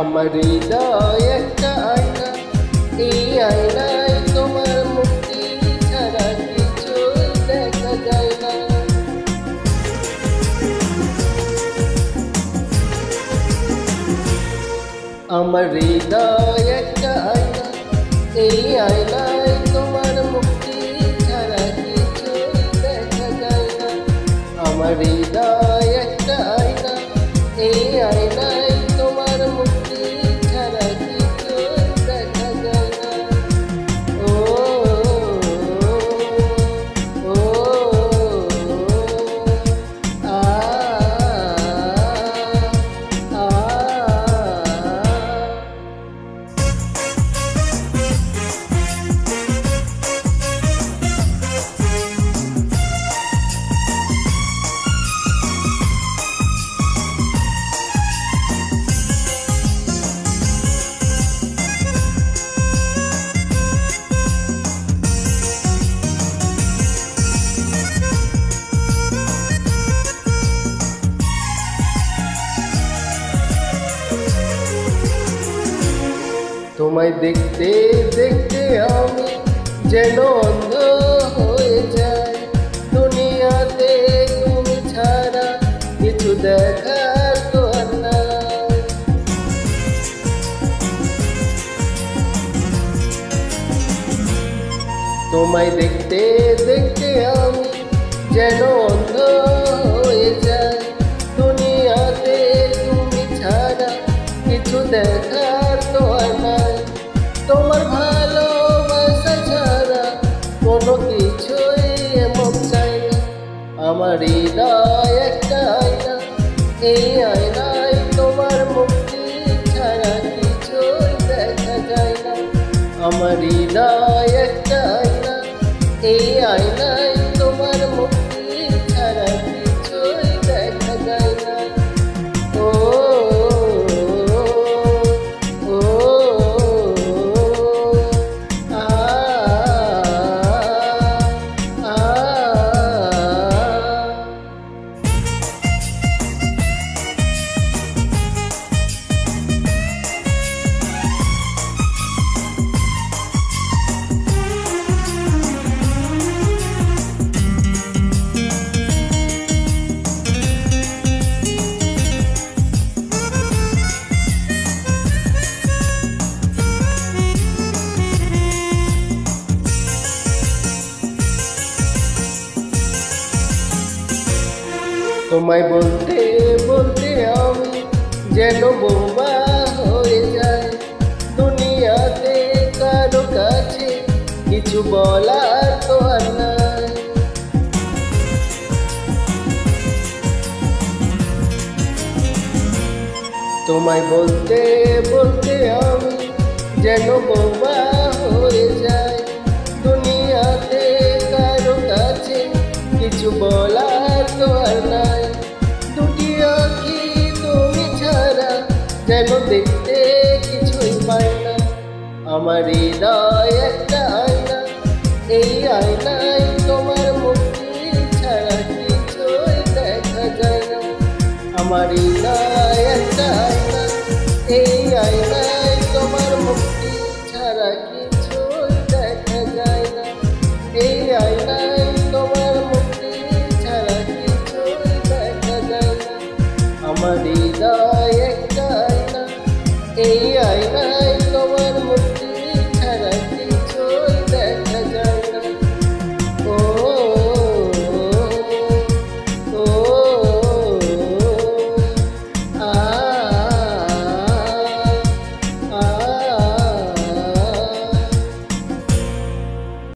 আমার হৃদয় একটা আয়না, এই আয়নায় তোমার মুক্তি ছাড়া কিছুই দেখা যায় না। আমার হৃদয় একটা আয়না, এই আয়নায় তোমার মুক্তি ছাড়া কিছুই দেখা যায় না। আমার হৃদয় একটা আয়না, এই আয়নায় তোমার মুক্তি ছাড়া কিছুই দেখা যায় না। ও ও আ আ তোমায় দেখতে দেখতে আমি যেন অন্ধ হয়ে যাই, দুনিয়াতে তুমি ছাড়া কিছু দেখার তো আর নাই। তোমায় দেখতে দেখতে আমি যেন অন্ধ হয়ে যাই, দুনিয়াতে তুমি ছাড়া কিছু দেখার তো আর নাই। তোমার ভালোবাসা ছাড়া কোনো কিছুই এমন চাই না। আমার হৃদয় একটা আয়না, এই আয়নায় তোমার মুক্তি ছাড়া কিছুই দেখা যায় না। আমার হৃদয় একটা আয়না, এই আয়নায় তোমার মুক্তি ছাড়া কিছুই দেখা যায় না। ও তোমায় বলতে বলতে আমি যেন বোবা হয়ে যাই, দুনিয়াতে কারো কাছে কিছু বলার তো আর নাই। তোমায় বলতে বলতে আমি যেন বোবা হয়ে যাই, দুনিয়াতে কারো কাছে কিছু বলার তো আর নাই। দুটি আঁখি তুমি ছাড়া যেন দেখতে কিছুই পাই না। আমার হৃদয় একটা আয়না, এই আয়নায়